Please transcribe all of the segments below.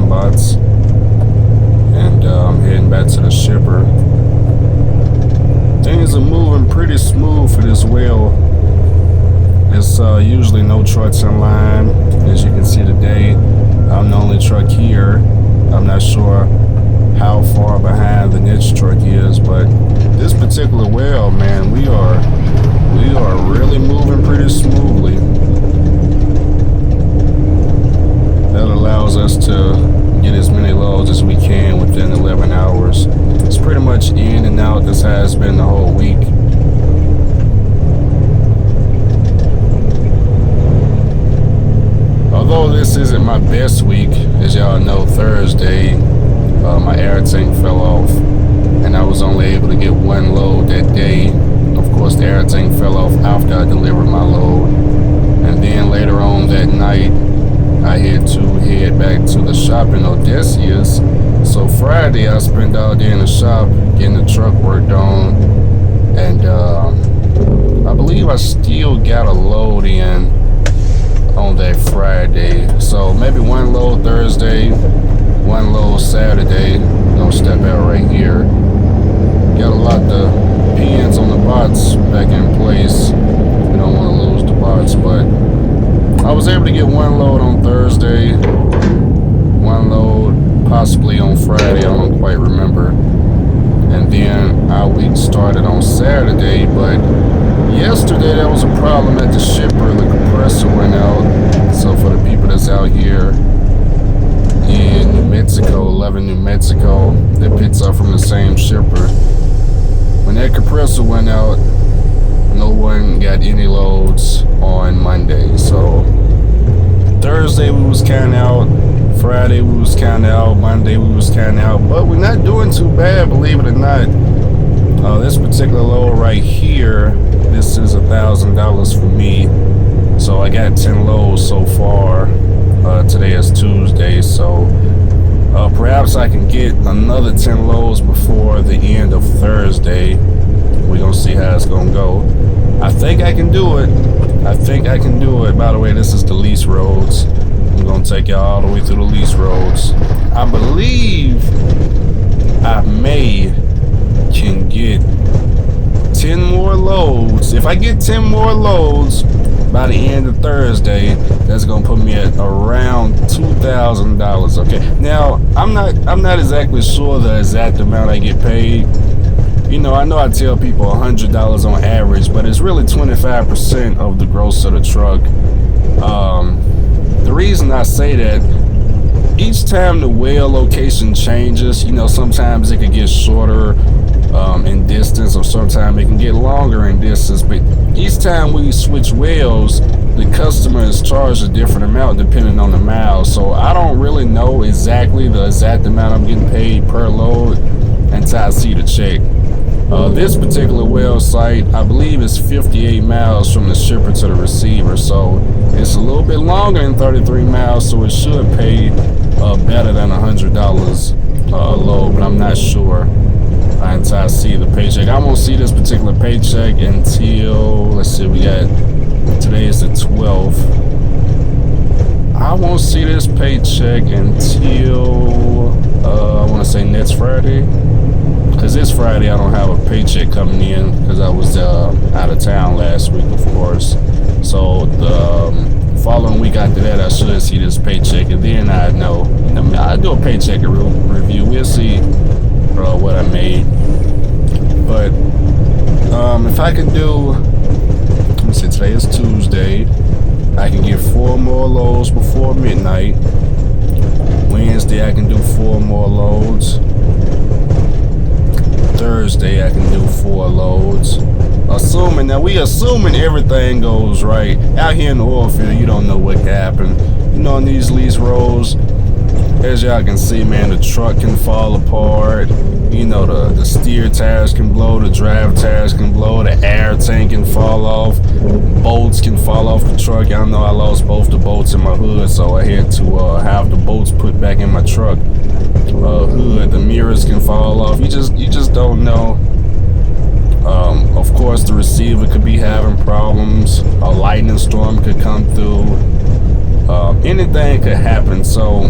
time bots, and I'm heading back to the shipper. Things are moving pretty smooth for this well. There's usually no trucks in line. As you can see today, I'm the only truck here. I'm not sure how far behind the next truck is, but this particular well, man, we are really moving pretty smoothly. That allows us to get as many loads as we can within 11 hours. It's pretty much in and out. This has been the whole week. Although this isn't my best week, as y'all know, Thursday, my air tank fell off, and I was only able to get one load that day. Of course, the air tank fell off after I delivered my load, and then later on that night, I had to head back to the shop in Odysseus. So Friday, I spent all day in the shop getting the truck worked on, and I believe I still got a load in on that Friday. So maybe one load Thursday, one load Saturday. Gonna step out right here. Got to lock the pins on the bots back in place. We don't want to lose the bots, but I was able to get one load on Thursday, one load possibly on Friday, I don't quite remember. And then our week started on Saturday, but yesterday there was a problem at the shipper. The compressor went out. So for the people that's out here in New Mexico, Loving New Mexico, that picks up from the same shipper, when that compressor went out, no one got any loads on Monday. So Thursday we was counting out, Friday we was counting out, Monday we was counting out, but we're not doing too bad, believe it or not. This particular load right here, this is $1,000 for me. So I got 10 loads so far. Today is Tuesday, so perhaps I can get another 10 loads before the end of Thursday. We're gonna see how it's gonna go. I think I can do it. I think I can do it. By the way, this is the Lease roads. I'm gonna take y'all all the way through the Lease roads. I believe I can get 10 more loads. If I get 10 more loads by the end of Thursday, that's gonna put me at around $2,000. Okay. Now I'm not exactly sure the exact amount I get paid. You know I tell people $100 on average, but it's really 25% of the gross of the truck. The reason I say that, each time the well location changes, sometimes it could get shorter in distance, or sometimes it can get longer in distance. But each time we switch wells, the customer is charged a different amount depending on the miles. So I don't really know exactly the exact amount I'm getting paid per load until I see the check. This particular well site, I believe, is 58 miles from the shipper to the receiver, so it's a little bit longer than 33 miles, so it should pay better than $100 load, but I'm not sure until I see the paycheck. I won't see this particular paycheck until, let's see, today is the 12th. I won't see this paycheck until, I want to say next Friday. Because this Friday I don't have a paycheck coming in because I was out of town last week, of course. So the following week after that, I should see this paycheck, and then I know. I do a paycheck review. We'll see what I made. But if I can do, let me see, today is Tuesday. I can get 4 more loads before midnight. Wednesday I can do 4 more loads. Thursday I can do 4 loads. Assuming everything goes right. Out here in the oil field, you don't know what can happen. In these Lease roads, as y'all can see, man, the truck can fall apart. The steer tires can blow, the drive tires can blow, the air tank can fall off, bolts can fall off the truck. Y'all know I lost both the bolts in my hood, so I had to have the bolts put back in my truck hood. The mirrors can fall off. You just don't know. Of course, the receiver could be having problems. A lightning storm could come through. Anything could happen. So,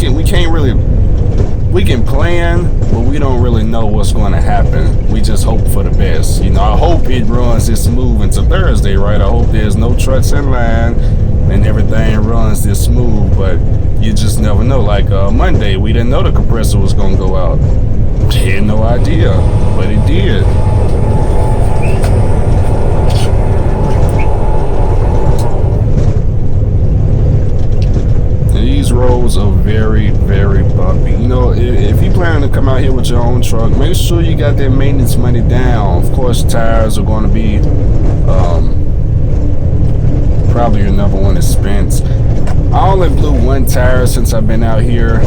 we can plan, but we don't really know what's going to happen. We just hope for the best. I hope it runs this smooth into Thursday, right? I hope there's no trucks in line and everything runs this smooth, but you just never know. Like Monday, we didn't know the compressor was going to go out. Had no idea, but it did. These roads are very, very bumpy. If you plan to come out here with your own truck, make sure you got that maintenance money down. Of course, tires are going to be probably your number one expense. I only blew one tire since I've been out here.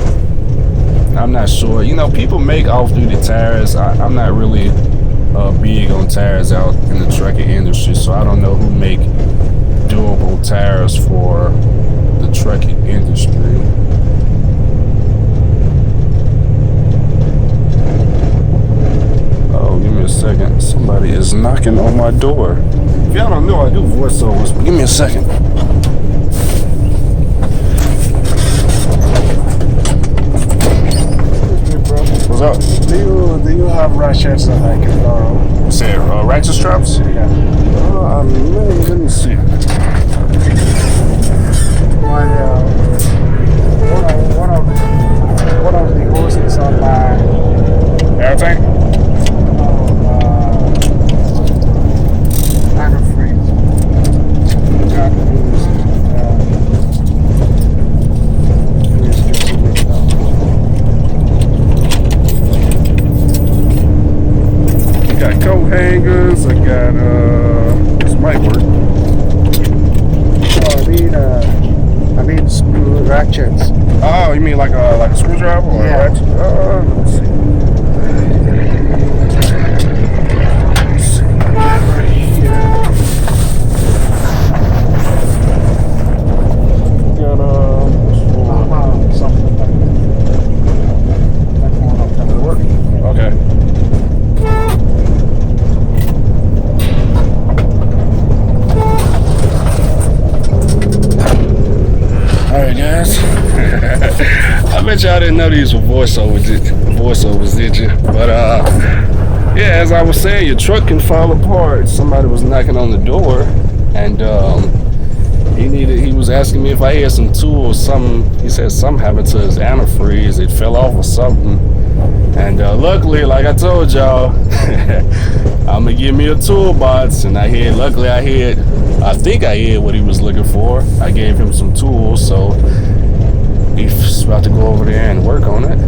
I'm not sure. People make off-duty tires. I'm not really big on tires out in the trucking industry, so I don't know who make durable tires for the trucking industry. Oh, give me a second. Somebody is knocking on my door. If y'all don't know, I do voiceovers, but give me a second. What's up? Do you have ratchets that I can borrow? What's that? Ratchet straps? Yeah. Let me see. One of the hoses on my Air tank? antifreeze. Got to use just a bit now. I got coat hangers. I got this might work. I mean screw ratchets. Oh, you mean like a screwdriver or Yeah. a ratchet? Let's see. Right here. Got Something like that. That work. okay. Alright guys, I bet y'all didn't know these were voiceovers, did you? But yeah, as I was saying, your truck can fall apart. Somebody was knocking on the door, and he was asking me if I had some tools. He said something happened to his antifreeze, it fell off or something. And luckily, like I told y'all, I'm gonna give me a toolbox, and I think I had what he was looking for. I gave him some tools, so he's about to go over there and work on it,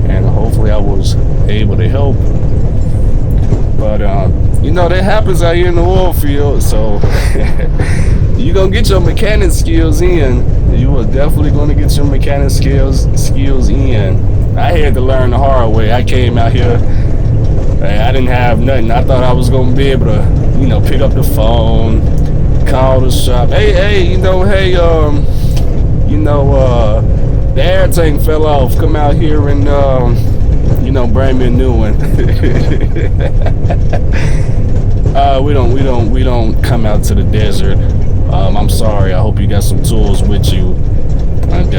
and hopefully I was able to help. But that happens out here in the oil field, so you're gonna get your mechanic skills in. You are definitely gonna get your mechanic skills in. I had to learn the hard way. I came out here, I didn't have nothing. I thought I was gonna be able to, pick up the phone, call the shop. Hey, the air tank fell off. Come out here and bring me a new one. We don't come out to the desert. I'm sorry. I hope you got some tools with you, and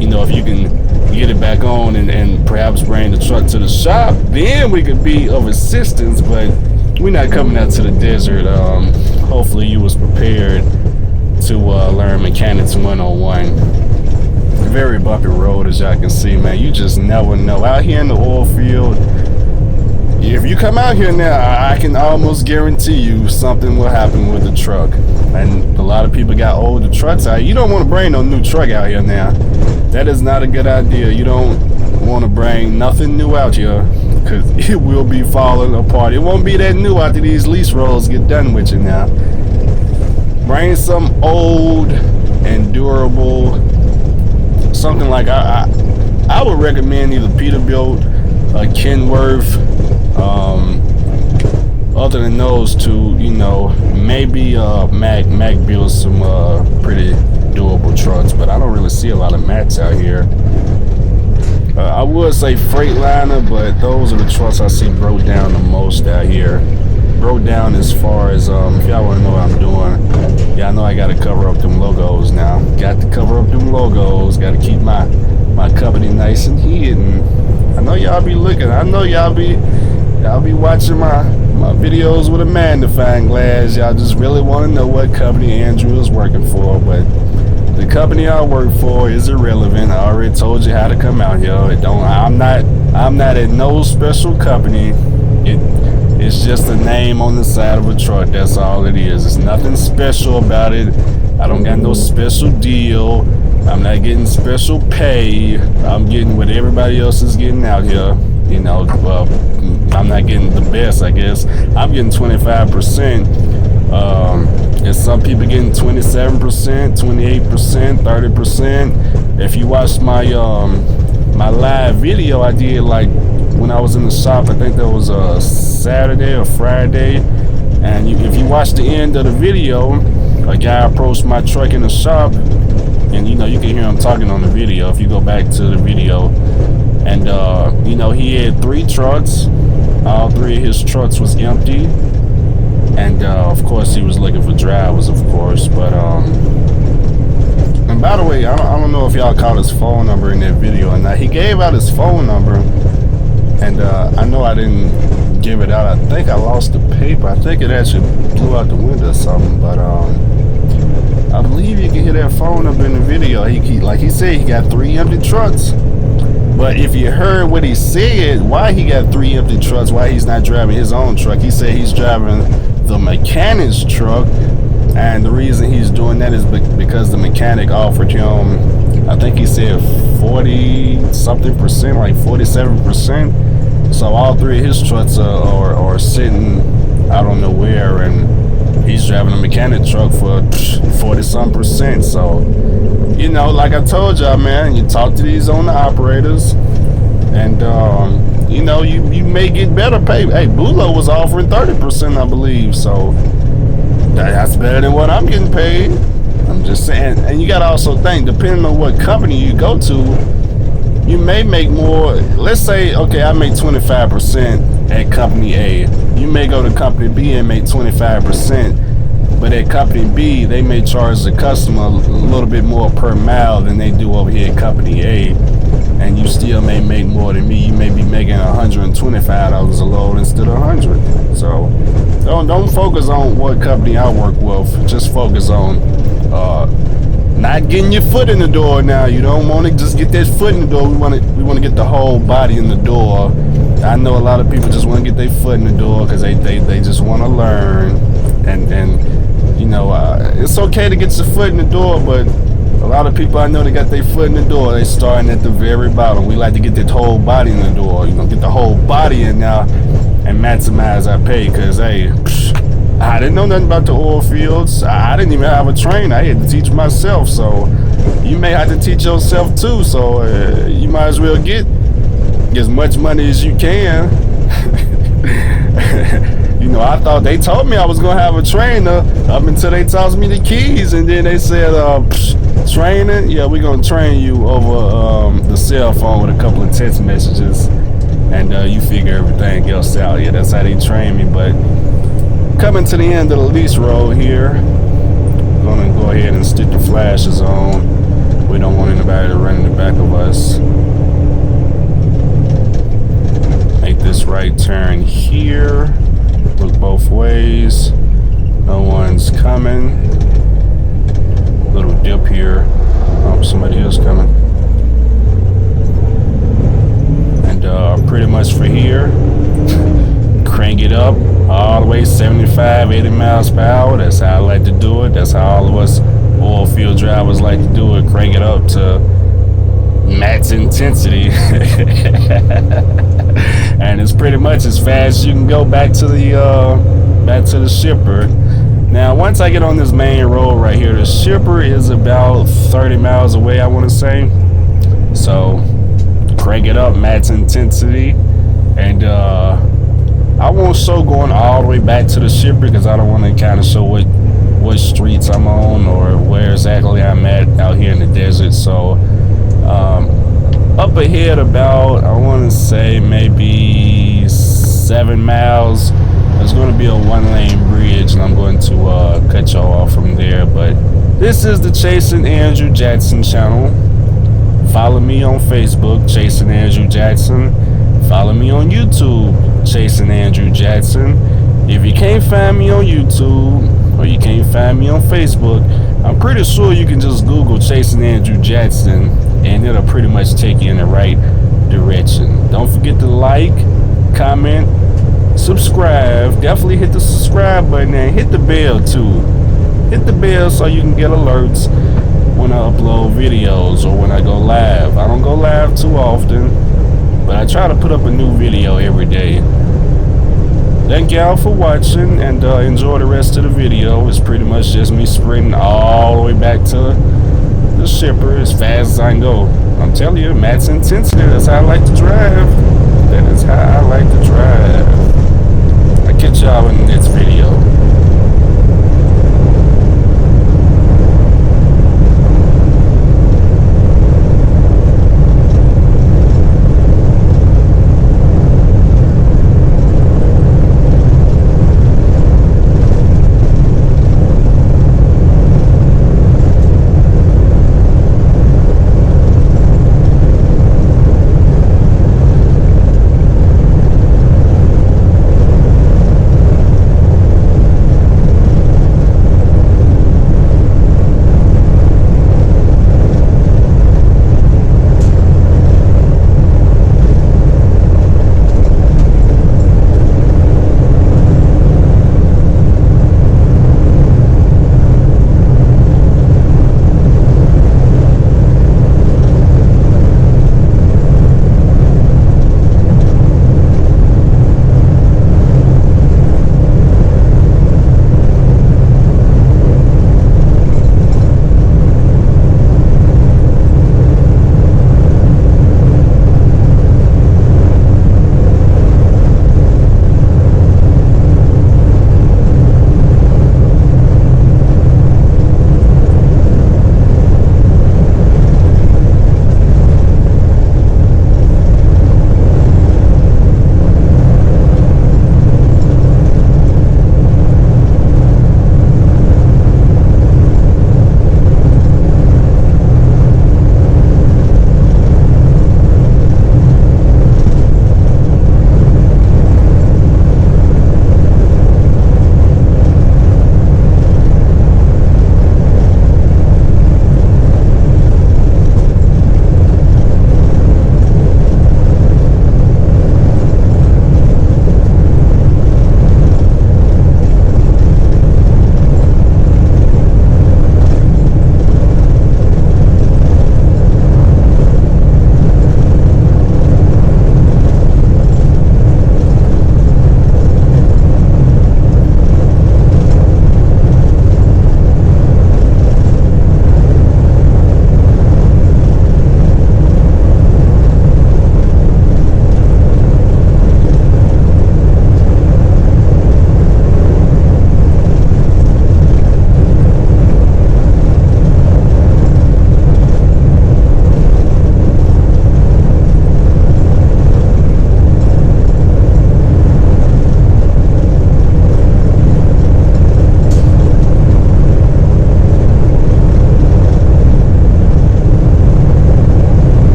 if you can get it back on and perhaps bring the truck to the shop, then we could be of assistance. But we're not coming out to the desert. Hopefully you was prepared to learn mechanics 101. Very bumpy road, as y'all can see, man. You just never know. Out here in the oil field, if you come out here now, I can almost guarantee you something will happen with the truck. And a lot of people got older trucks out. You don't want to bring no new truck out here now. That is not a good idea. You don't want to bring nothing new out here, because it will be falling apart. It won't be that new after these lease rolls get done with you now. Bring some old and durable, something like I would recommend either Peterbilt, Kenworth. Other than those two, maybe Mac builds some pretty durable trucks, but I don't really see a lot of Macs out here. I would say Freightliner, but those are the trucks I see broke down the most out here. Broke down as far as, if y'all want to know what I'm doing, yeah, I know I got to cover up them logos now. Got to cover up them logos. Got to keep my my company nice and hidden. I know y'all be looking. I know y'all be watching my videos with a magnifying glass. Y'all just really want to know what company Andrew is working for, but the company I work for is irrelevant. I already told you how to come out here. I'm not at no special company. It's just a name on the side of a truck. That's all it is. It's nothing special about it. I don't got no special deal. I'm not getting special pay. I'm getting what everybody else is getting out here. You know, well, I'm not getting the best, I guess. I'm getting 25%. And some people getting 27%, 28%, 30%. If you watch my my live video I did, like when I was in the shop, I think that was a Saturday or Friday, and if you watch the end of the video, a guy approached my truck in the shop, and you know, you can hear him talking on the video if you go back to the video. And you know, he had 3 trucks. All 3 of his trucks was empty, and of course he was looking for drivers, of course. But and by the way, I don't know if y'all caught his phone number in that video or not. He gave out his phone number, and I know I didn't give it out. I think I lost the paper. I think it actually blew out the window or something. But I believe you can hear that phone number in the video. He like he said, he got 3 empty trucks. But if you heard what he said, why he got 3 empty trucks, why he's not driving his own truck, he said he's driving the mechanic's truck, and the reason he's doing that is because the mechanic offered him, I think he said 40-something%, like 47%. So all 3 of his trucks are sitting, I don't know where, and he's driving a mechanic truck for 40-some%. So, you know, like I told y'all, man, you talk to these owner operators, and you know, you may get better pay. Hey, Bulo was offering 30%, I believe, so that's better than what I'm getting paid. I'm just saying. And you gotta also think, depending on what company you go to, you may make more. Let's say, okay, I make 25% at company A. You may go to company B and make 25%. But at company B, they may charge the customer a little bit more per mile than they do over here at company A, and you still may make more than me. You may be making $125 a load instead of 100. So don't focus on what company I work with. Just focus on not getting your foot in the door. Now, you don't want to just get that foot in the door. We want to get the whole body in the door. I know a lot of people just want to get their foot in the door because they just want to learn, and you know, it's okay to get your foot in the door, but a lot of people I know, they got their foot in the door, they starting at the very bottom. We like to get that whole body in the door, you know, get the whole body in now and maximize our pay. Because hey, I didn't know nothing about the oil fields. I didn't even have a trainer. I had to teach myself. So you may have to teach yourself too. So you might as well get as much money as you can. You know, I thought they told me I was gonna have a trainer up until they tossed me the keys, and then they said, training? Yeah, we're gonna train you over the cell phone with a couple of text messages, and you figure everything else out. Yeah, that's how they train me. But coming to the end of the lease road here, I'm gonna go ahead and stick the flashes on. We don't want anybody to run in the back of us. Make this right turn here. Look both ways. No one's coming. Little dip here. Oh, somebody is coming. And pretty much for here, crank it up all the way 75, 80 miles per hour. That's how I like to do it. That's how all of us oil field drivers like to do it. Crank it up to max intensity. And it's pretty much as fast as you can go back to the shipper. Now, once I get on this main road right here, the shipper is about 30 miles away, I want to say. So crank it up, max intensity, and I won't show going all the way back to the shipper because I don't want to kind of show what streets I'm on or where exactly I'm at out here in the desert. So up ahead about, I want to say maybe 7 miles, there's going to be a 1-lane bridge, and I'm going to cut y'all off from there. But this is the Chasing Andrew Jackson channel. Follow me on Facebook, Chasing Andrew Jackson. Follow me on YouTube, Chasing Andrew Jackson. If you can't find me on YouTube or you can't find me on Facebook, I'm pretty sure you can just Google Chasing Andrew Jackson and it'll pretty much take you in the right direction. Don't forget to like, comment, subscribe. Definitely hit the subscribe button and hit the bell too. Hit the bell so you can get alerts when I upload videos or when I go live. I don't go live too often, but I try to put up a new video every day. Thank y'all for watching and enjoy the rest of the video. It's pretty much just me sprinting all the way back to the shipper as fast as I can go. I'm telling you, max intensity, that's how I like to drive. That is how I like to drive. I'll catch y'all in the next video.